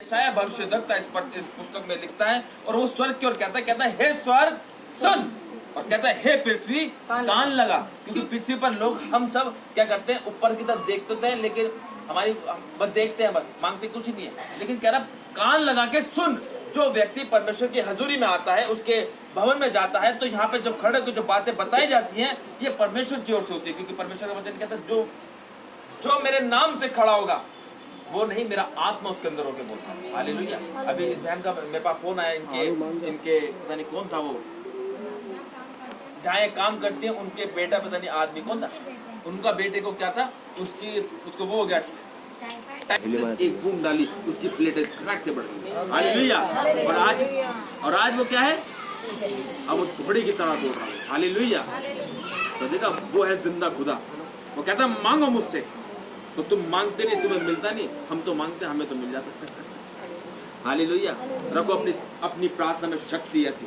शायद भविष्यद्वक्ता इस पुस्तक में लिखता है और वो स्वर्ग की ओर कहता है हे स्वर्ग सुन, और कहता है हे पृथ्वी कान लगा। क्योंकि पृथ्वी पर लोग हम सब क्या करते हैं, ऊपर की तरफ देखते थे लेकिन हमारी बस देखते हैं, बस मांगते कुछ नहीं है। लेकिन कह रहा कान लगा के सुन। जो व्यक्ति परमेश्वर की हजूरी में आता है, उसके भवन में जाता है, तो यहाँ पे जब खड़े होकर जो बातें बताई जाती हैं ये परमेश्वर की ओर से होती है। क्योंकि परमेश्वर का वचन कहता है जो मेरे नाम से खड़ा होगा वो नहीं, मेरा आत्मा उसके अंदर होके बोलता है। हालेलुया। अभी इस बहन का मेरे पास फोन आया, इनके पता नहीं कौन था, वो जहाँ ये काम करती है उनके बेटा, पता नहीं आदमी कौन था, उनका बेटे को क्या था, उसको वो हो गया, एक बूम डाली, उसकी प्लेट क्रैक से बढ़ गई। हालेलुया। और आज वो क्या है, अब वो घोड़े की तरह दौड़ रहा है। हालेलुया। तो देखा, वो है जिंदा खुदा। वो कहता मांगो मुझसे, तो तुम मांगते नहीं, तुम्हें मिलता नहीं। हम तो मांगते, हमें तो मिल जाता है। हालेलुया। रखो अपनी प्रार्थना में शक्ति। ऐसी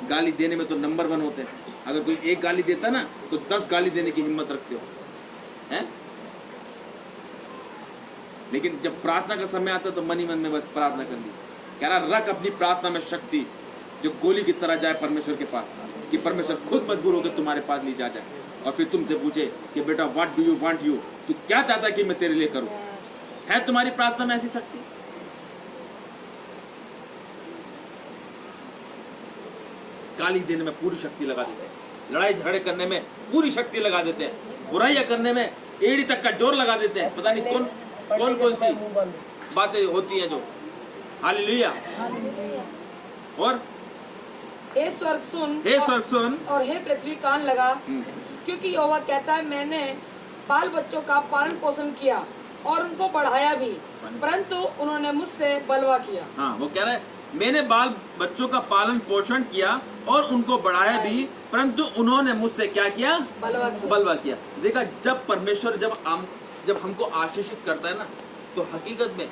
गाली देने में तो नंबर 1 होते हैं। अगर कोई एक गाली देता ना तो 10 गाली देने की हिम्मत रखते हो, हैं? लेकिन जब प्रार्थना का समय आता है तो मन ही मन में बस प्रार्थना कर ली। कह रहा रख अपनी प्रार्थना में शक्ति जो गोली की तरह जाए परमेश्वर के पास, कि परमेश्वर खुद मजबूर होकर तुम्हारे पास नहीं जा जाए और फिर तुमसे पूछे कि बेटा what do you want, you तू क्या चाहता है कि मैं तेरे लिए करूं। है तुम्हारी प्रार्थना में ऐसी शक्ति? गाली देने में पूरी शक्ति लगा देते हैं, लड़ाई झगड़े करने में पूरी शक्ति लगा देते हैं, बुराइयां करने में एड़ी तक का जोर लगा देते हैं। पता नहीं कौन सी बातें होती हैं जो। हालेलुया। और हे स्वर्ग सुन और हे पृथ्वी कान लगा, क्योंकि यहोवा कहता है मैंने बाल बच्चों का पालन पोषण किया और उनको पढ़ाया भी, परंतु उन्होंने मुझसे बलवा किया। हाँ, वो कह रहा है मैंने बाल बच्चों का पालन पोषण किया और उनको बढ़ाया भी, परंतु उन्होंने मुझसे क्या किया, बलवा किया। देखा, जब परमेश्वर जब हमको आशीषित करता है ना, तो हकीकत में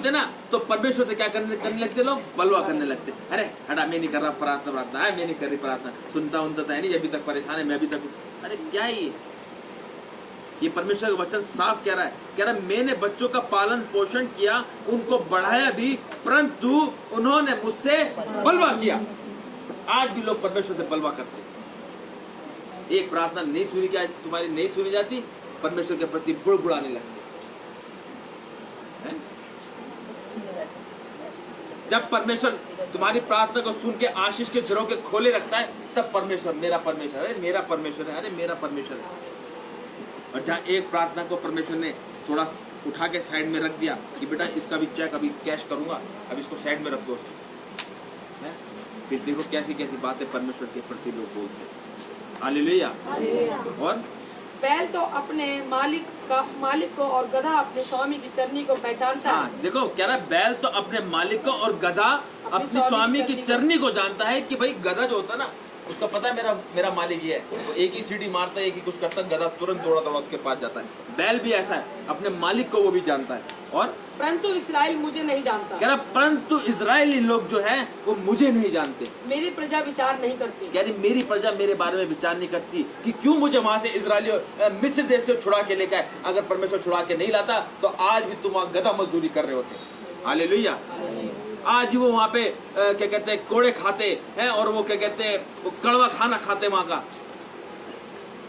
ना, तो परमेश्वर से क्या करने लगते लोग, बलवा करने लगते। अरे हटा, मैं नहीं कर रहा प्रार्थना, मैं नहीं कर रही प्रार्थना, सुनता तो है नहीं, अभी तक परेशान है, मैं अभी तक। अरे क्या ये परमेश्वर का वचन साफ कह रहा है मैंने बच्चों का पालन पोषण किया, उनको बढ़ाया भी, परंतु उन्होंने मुझसे बलवा किया। आज भी लोग परमेश्वर से बलवा करते हैं। एक प्रार्थना नहीं सुनी, क्या तुम्हारी नहीं सुनी जाती, परमेश्वर के प्रति बुड़बुड़ाने लगते। जब परमेश्वर तुम्हारी प्रार्थना को सुन के आशीष के झरोखे खोले रखता है, तब परमेश्वर मेरा परमेश्वर है, मेरा परमेश्वर है, अरे मेरा परमेश्वर है। और जहाँ एक प्रार्थना को परमेश्वर ने थोड़ा उठा के साइड में रख दिया कि बेटा इसका भी चेक अभी कैश करूंगा, अब इसको साइड में रख दो, फिर देखो कैसी कैसी बातें परमेश्वर के प्रति लोग बोलते हैं। हालेलुया। और बैल तो अपने मालिक को और गधा अपने स्वामी की चरनी को पहचानता है। देखो, कह रहा है बैल तो अपने मालिक को और गधा अपने स्वामी की चरनी को जानता है। कि भाई गधा जो होता है ना, उसको पता है मेरा मालिक ये है, तो एक ही सीढ़ी मारता है, एक ही कुछ करता है, गधा तुरंत दौड़ा उसके पास जाता है। बैल भी ऐसा है, अपने मालिक को वो भी जानता है। और परंतु इस्राएल मुझे नहीं जानता। कह रहा परंतु इजरायली लोग जो है वो मुझे नहीं जानते। मेरी प्रजा विचार नहीं करती, यानी मेरी प्रजा मेरे बारे में विचार नहीं करती कि क्यों मुझे वहाँ से इजरायली मिस्र देश से छुड़ा के लेकर। अगर परमेश्वर छुड़ा के नहीं लाता तो आज भी तुम वहाँ गधा मजदूरी कर रहे होते। हालेलुया। आज वो वहाँ पे क्या कहते हैं, कोड़े खाते हैं, और वो क्या कहते हैं, वो कड़वा खाना खाते वहाँ का।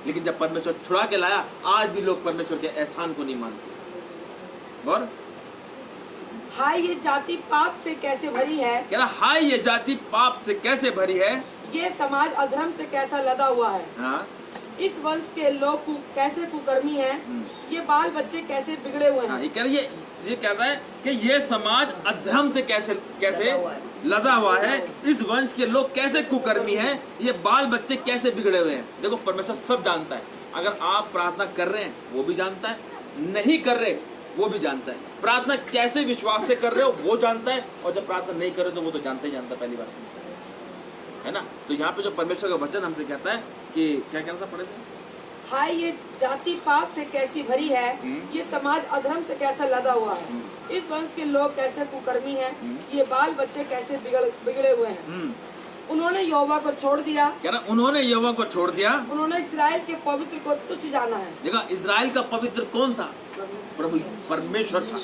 लेकिन जब परमेश्वर छुड़ा के लाया, आज भी लोग परमेश्वर के एहसान को नहीं मानते। और हाय ये जाति पाप से कैसे भरी है, कह रहा हाय ये जाति पाप से कैसे भरी है, ये समाज अधर्म से कैसा लदा हुआ है। हाँ? इस वंश के लोग कैसे कुकर्मी हैं, ये बाल बच्चे कैसे बिगड़े हुए हैं। हाँ, ये कहता है कि ये समाज अधर्म से कैसे लदा हुआ है, इस वंश के लोग कैसे कुकर्मी हैं, ये बाल बच्चे कैसे बिगड़े हुए हैं। देखो, परमेश्वर सब जानता है। अगर आप प्रार्थना कर रहे हैं वो भी जानता है, नहीं कर रहे वो भी जानता है, प्रार्थना कैसे विश्वास से कर रहे हो वो जानता है, और जब प्रार्थना नहीं कर रहे तो वो तो जानता ही जानता, पहली बार है ना। तो यहाँ पे जो परमेश्वर का वचन हमसे कहता है कि क्या कहना था, पढ़े थे, हाय ये जाति पाप से कैसी भरी है, ये समाज अधर्म से कैसा लदा हुआ है, इस वंश के लोग कैसे कुकर्मी हैं, ये बाल बच्चे कैसे बिगड़े हुए हैं। उन्होंने यहोवा को छोड़ दिया, क्या ना, उन्होंने यहोवा को छोड़ दिया, उन्होंने इस्राएल के पवित्र को तुच्छ जाना है। देखा, इस्राएल का पवित्र कौन था, प्रभु परमेश्वर था।